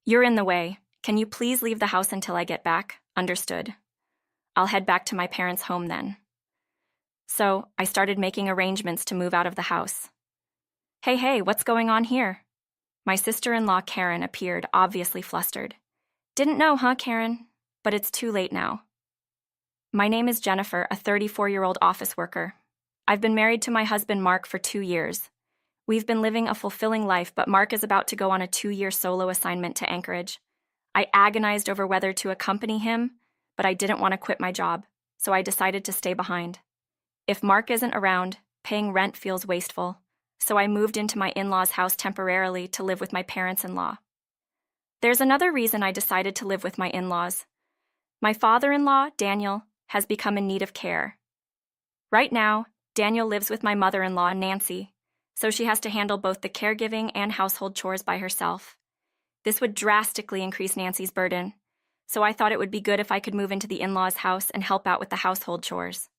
You're in the way. Can you please leave the house until I get back? Understood. I'll head back to my parents' home then. So, I started making arrangements to move out of the house. Hey, what's going on here? My sister-in-law Karen appeared, obviously flustered. Didn't know, huh, Karen? But it's too late now. My name is Jennifer, a 34-year-old office worker. I've been married to my husband Mark for 2 years. We've been living a fulfilling life, but Mark is about to go on a 2-year solo assignment to Anchorage. I agonized over whether to accompany him, but I didn't want to quit my job, so I decided to stay behind. If Mark isn't around, paying rent feels wasteful, so I moved into my in-laws' house temporarily to live with my parents-in-law. There's another reason I decided to live with my in-laws. My father-in-law, Daniel, has become in need of care. Right now, Daniel lives with my mother-in-law, Nancy, so she has to handle both the caregiving and household chores by herself. This would drastically increase Nancy's burden, so I thought it would be good if I could move into the in-laws' house and help out with the household chores.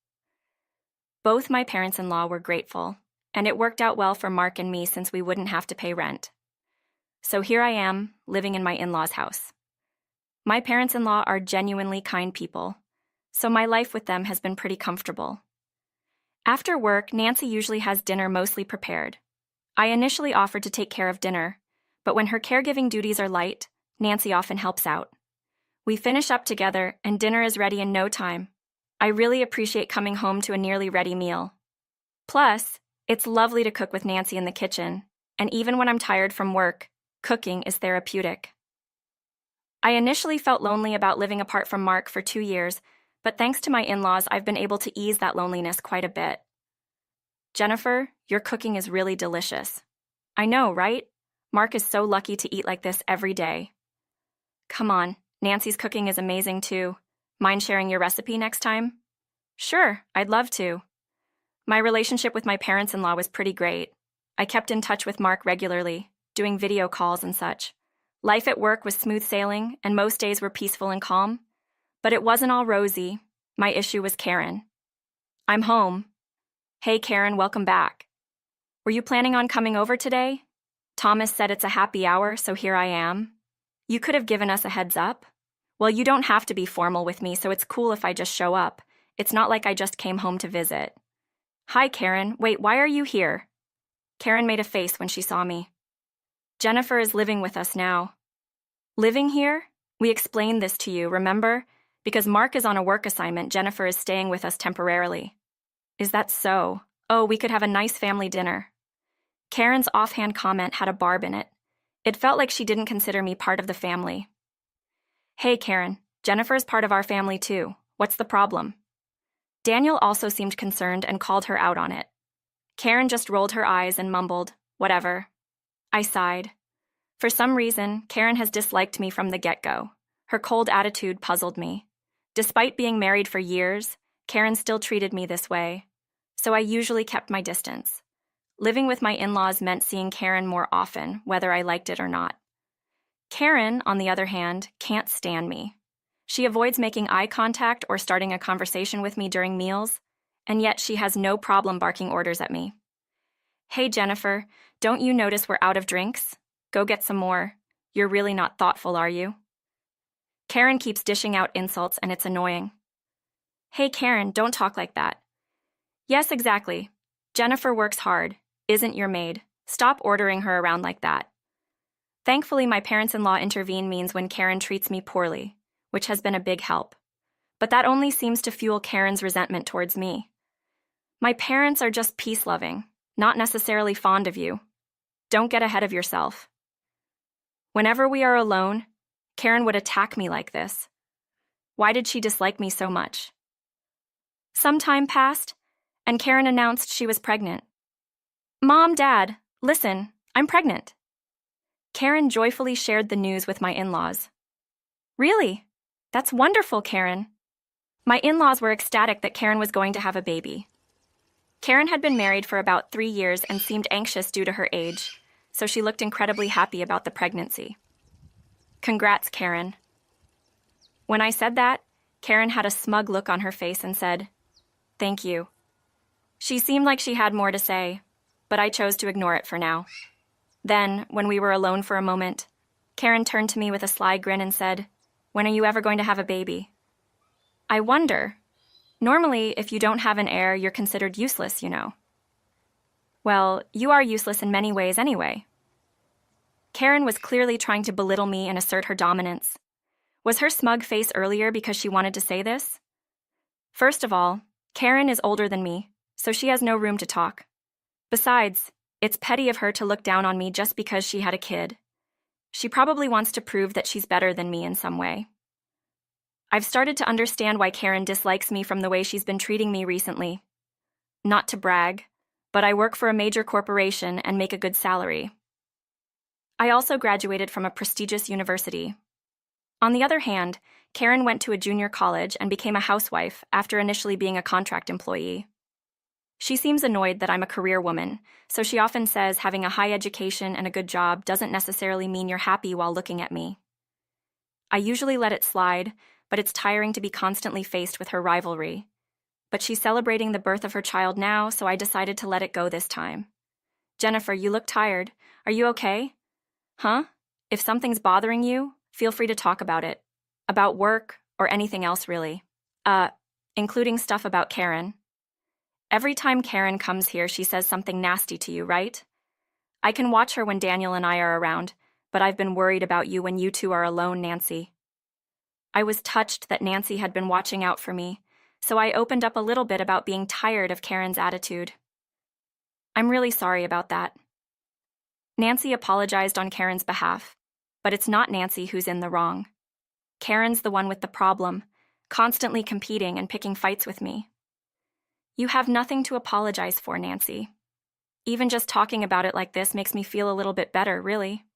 Both my parents-in-law were grateful, and it worked out well for Mark and me since we wouldn't have to pay rent. So here I am, living in my in-laws' house. My parents-in-law are genuinely kind people, so my life with them has been pretty comfortable. After work, Nancy usually has dinner mostly prepared. I initially offered to take care of dinner, but when her caregiving duties are light, Nancy often helps out. We finish up together, and dinner is ready in no time. I really appreciate coming home to a nearly ready meal. Plus, it's lovely to cook with Nancy in the kitchen, and even when I'm tired from work, cooking is therapeutic. I initially felt lonely about living apart from Mark for 2 years, but thanks to my in-laws, I've been able to ease that loneliness quite a bit. Jennifer, your cooking is really delicious. I know, right? Mark is so lucky to eat like this every day. Come on, Nancy's cooking is amazing too. Mind sharing your recipe next time? Sure, I'd love to. My relationship with my parents-in-law was pretty great. I kept in touch with Mark regularly, doing video calls and such. Life at work was smooth sailing, and most days were peaceful and calm. But it wasn't all rosy. My issue was Karen. I'm home. Hey, Karen, welcome back. Were you planning on coming over today? Thomas said it's a happy hour, so here I am. You could have given us a heads up. Well, you don't have to be formal with me, so it's cool if I just show up. It's not like I just came home to visit. Hi, Karen. Wait, why are you here? Karen made a face when she saw me. Jennifer is living with us now. Living here? We explained this to you, remember? Because Mark is on a work assignment, Jennifer is staying with us temporarily. Is that so? Oh, we could have a nice family dinner. Karen's offhand comment had a barb in it. It felt like she didn't consider me part of the family. Hey, Karen, Jennifer's part of our family too. What's the problem? Daniel also seemed concerned and called her out on it. Karen just rolled her eyes and mumbled, whatever. I sighed. For some reason, Karen has disliked me from the get-go. Her cold attitude puzzled me. Despite being married for years, Karen still treated me this way, so I usually kept my distance. Living with my in-laws meant seeing Karen more often, whether I liked it or not. Karen, on the other hand, can't stand me. She avoids making eye contact or starting a conversation with me during meals, and yet she has no problem barking orders at me. Hey, Jennifer, don't you notice we're out of drinks? Go get some more. You're really not thoughtful, are you? Karen keeps dishing out insults, and it's annoying. Hey, Karen, don't talk like that. Yes, exactly. Jennifer works hard, isn't your maid. Stop ordering her around like that. Thankfully, my parents-in-law intervene means when Karen treats me poorly, which has been a big help. But that only seems to fuel Karen's resentment towards me. My parents are just peace-loving, not necessarily fond of you. Don't get ahead of yourself. Whenever we are alone, Karen would attack me like this. Why did she dislike me so much? Some time passed, and Karen announced she was pregnant. Mom, Dad, listen, I'm pregnant. Karen joyfully shared the news with my in-laws. Really? That's wonderful, Karen. My in-laws were ecstatic that Karen was going to have a baby. Karen had been married for about 3 years and seemed anxious due to her age, so she looked incredibly happy about the pregnancy. Congrats, Karen. When I said that, Karen had a smug look on her face and said, Thank you. She seemed like she had more to say, but I chose to ignore it for now. Then, when we were alone for a moment, Karen turned to me with a sly grin and said, "When are you ever going to have a baby?" I wonder. Normally, if you don't have an heir, you're considered useless, you know. Well, you are useless in many ways anyway. Karen was clearly trying to belittle me and assert her dominance. Was her smug face earlier because she wanted to say this? First of all, Karen is older than me, so she has no room to talk. Besides, it's petty of her to look down on me just because she had a kid. She probably wants to prove that she's better than me in some way. I've started to understand why Karen dislikes me from the way she's been treating me recently. Not to brag, but I work for a major corporation and make a good salary. I also graduated from a prestigious university. On the other hand, Karen went to a junior college and became a housewife after initially being a contract employee. She seems annoyed that I'm a career woman, so she often says having a high education and a good job doesn't necessarily mean you're happy while looking at me. I usually let it slide, but it's tiring to be constantly faced with her rivalry. But she's celebrating the birth of her child now, so I decided to let it go this time. "Jennifer, you look tired. Are you okay?" "Huh? If something's bothering you, feel free to talk about it. About work, or anything else really. Including stuff about Karen. Every time Karen comes here, she says something nasty to you, right? I can watch her when Daniel and I are around, but I've been worried about you when you two are alone, Nancy." I was touched that Nancy had been watching out for me, so I opened up a little bit about being tired of Karen's attitude. "I'm really sorry about that." Nancy apologized on Karen's behalf, but it's not Nancy who's in the wrong. Karen's the one with the problem, constantly competing and picking fights with me. "You have nothing to apologize for, Nancy. Even just talking about it like this makes me feel a little bit better, really.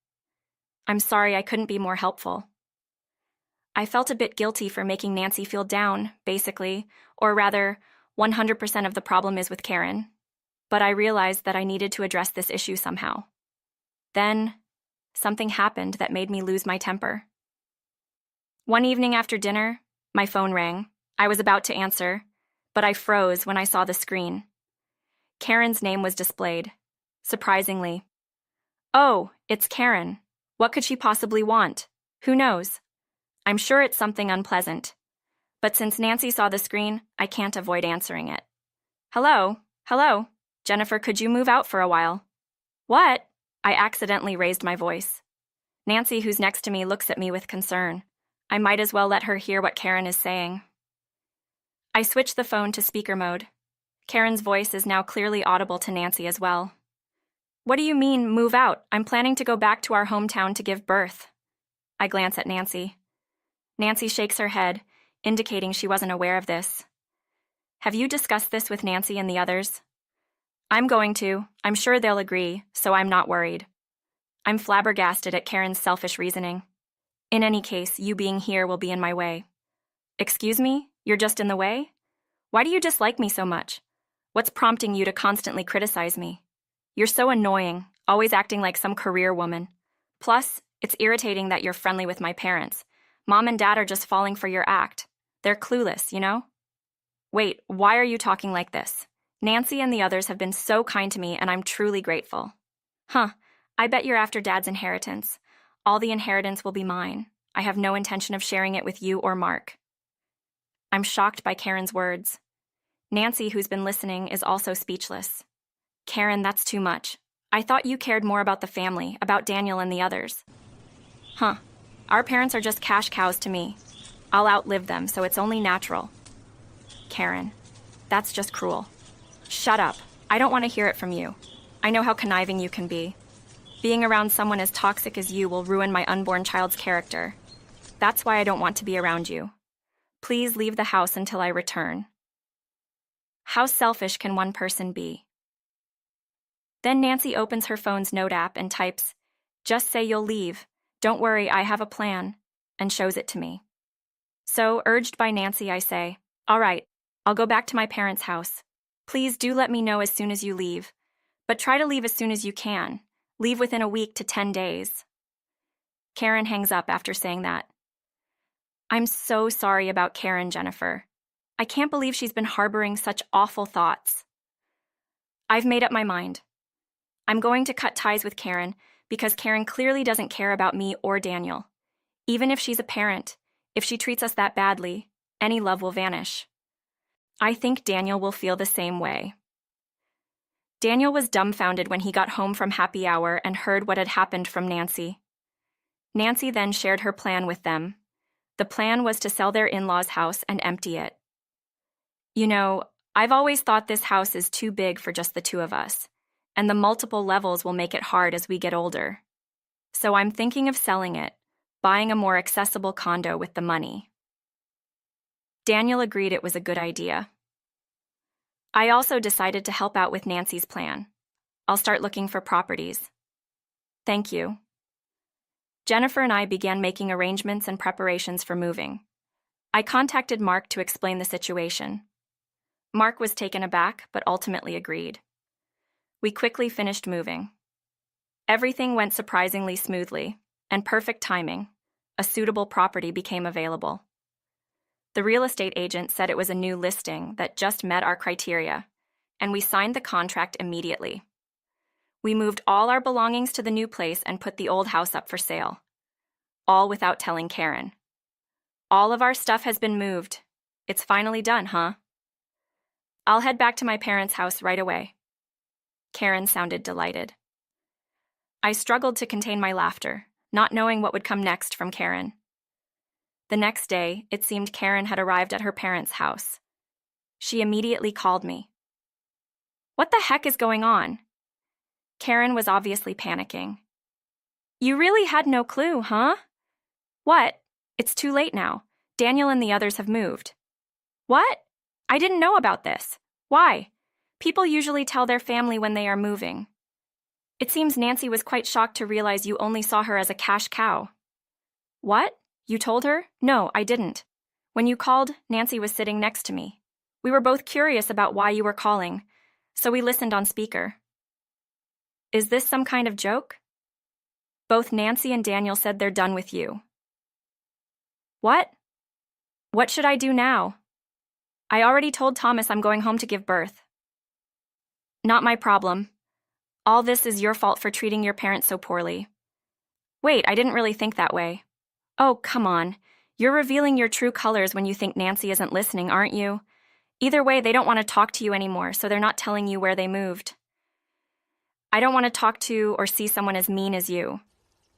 I'm sorry I couldn't be more helpful." I felt a bit guilty for making Nancy feel down, basically, or rather, 100% of the problem is with Karen. But I realized that I needed to address this issue somehow. Then, something happened that made me lose my temper. One evening after dinner, my phone rang. I was about to answer, but I froze when I saw the screen. Karen's name was displayed. Surprisingly. "Oh, it's Karen. What could she possibly want? Who knows? I'm sure it's something unpleasant. But since Nancy saw the screen, I can't avoid answering it. Hello? Jennifer, could you move out for a while?" "What?" I accidentally raised my voice. Nancy, who's next to me, looks at me with concern. I might as well let her hear what Karen is saying. I switched the phone to speaker mode. Karen's voice is now clearly audible to Nancy as well. "What do you mean, move out? I'm planning to go back to our hometown to give birth." I glance at Nancy. Nancy shakes her head, indicating she wasn't aware of this. "Have you discussed this with Nancy and the others?" "I'm going to. I'm sure they'll agree, so I'm not worried." I'm flabbergasted at Karen's selfish reasoning. In any case, you being here will be in my way. "Excuse me? You're just in the way? Why do you dislike me so much? What's prompting you to constantly criticize me? You're so annoying, always acting like some career woman. Plus, it's irritating that you're friendly with my parents. Mom and Dad are just falling for your act. They're clueless, you know?" "Wait, why are you talking like this? Nancy and the others have been so kind to me, and I'm truly grateful." "Huh, I bet you're after Dad's inheritance. All the inheritance will be mine. I have no intention of sharing it with you or Mark." I'm shocked by Karen's words. Nancy, who's been listening, is also speechless. "Karen, that's too much. I thought you cared more about the family, about Daniel and the others." "Huh. Our parents are just cash cows to me. I'll outlive them, so it's only natural." "Karen, that's just cruel." "Shut up. I don't want to hear it from you. I know how conniving you can be. Being around someone as toxic as you will ruin my unborn child's character. That's why I don't want to be around you. Please leave the house until I return." How selfish can one person be? Then Nancy opens her phone's note app and types, "Just say you'll leave. Don't worry, I have a plan," and shows it to me. So, urged by Nancy, I say, "All right, I'll go back to my parents' house. Please do let me know as soon as you leave. But try to leave as soon as you can. Leave within a week to 10 days. Karen hangs up after saying that. I'm so sorry about Karen, Jennifer. I can't believe she's been harboring such awful thoughts. I've made up my mind. I'm going to cut ties with Karen because Karen clearly doesn't care about me or Daniel. Even if she's a parent, if she treats us that badly, any love will vanish. I think Daniel will feel the same way. Daniel was dumbfounded when he got home from happy hour and heard what had happened from Nancy. Nancy then shared her plan with them. The plan was to sell their in-laws' house and empty it. You know, I've always thought this house is too big for just the two of us, and the multiple levels will make it hard as we get older. So I'm thinking of selling it, buying a more accessible condo with the money. Daniel agreed it was a good idea. I also decided to help out with Nancy's plan. I'll start looking for properties. Thank you. Jennifer and I began making arrangements and preparations for moving. I contacted Mark to explain the situation. Mark was taken aback, but ultimately agreed. We quickly finished moving. Everything went surprisingly smoothly, and perfect timing. A suitable property became available. The real estate agent said it was a new listing that just met our criteria, and we signed the contract immediately. We moved all our belongings to the new place and put the old house up for sale. All without telling Karen. All of our stuff has been moved. It's finally done, huh? I'll head back to my parents' house right away. Karen sounded delighted. I struggled to contain my laughter, not knowing what would come next from Karen. The next day, it seemed Karen had arrived at her parents' house. She immediately called me. What the heck is going on? Karen was obviously panicking. You really had no clue, huh? What? It's too late now. Daniel and the others have moved. What? I didn't know about this. Why? People usually tell their family when they are moving. It seems Nancy was quite shocked to realize you only saw her as a cash cow. What? You told her? No, I didn't. When you called, Nancy was sitting next to me. We were both curious about why you were calling, so we listened on speaker. Is this some kind of joke? Both Nancy and Daniel said they're done with you. What? What should I do now? I already told Thomas I'm going home to give birth. Not my problem. All this is your fault for treating your parents so poorly. Wait, I didn't really think that way. Oh, come on. You're revealing your true colors when you think Nancy isn't listening, aren't you? Either way, they don't want to talk to you anymore, so they're not telling you where they moved. I don't want to talk to or see someone as mean as you.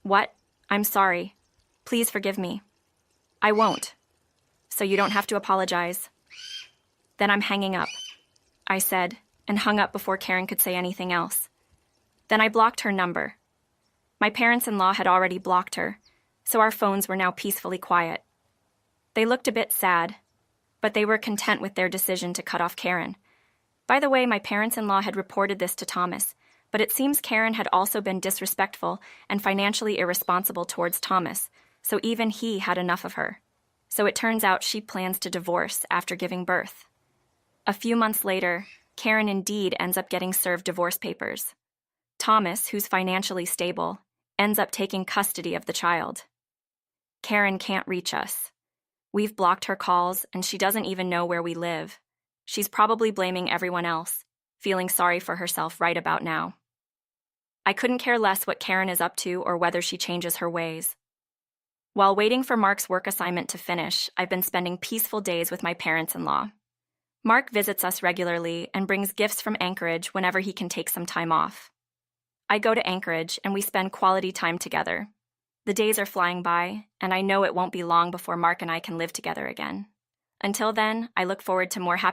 What? I'm sorry. Please forgive me. I won't. So you don't have to apologize. Then I'm hanging up, I said, and hung up before Karen could say anything else. Then I blocked her number. My parents-in-law had already blocked her, so our phones were now peacefully quiet. They looked a bit sad, but they were content with their decision to cut off Karen. By the way, my parents-in-law had reported this to Thomas, but it seems Karen had also been disrespectful and financially irresponsible towards Thomas, so even he had enough of her. So it turns out she plans to divorce after giving birth. A few months later, Karen indeed ends up getting served divorce papers. Thomas, who's financially stable, ends up taking custody of the child. Karen can't reach us. We've blocked her calls, and she doesn't even know where we live. She's probably blaming everyone else, feeling sorry for herself right about now. I couldn't care less what Karen is up to or whether she changes her ways. While waiting for Mark's work assignment to finish, I've been spending peaceful days with my parents-in-law. Mark visits us regularly and brings gifts from Anchorage whenever he can take some time off. I go to Anchorage and we spend quality time together. The days are flying by, and I know it won't be long before Mark and I can live together again. Until then, I look forward to more happy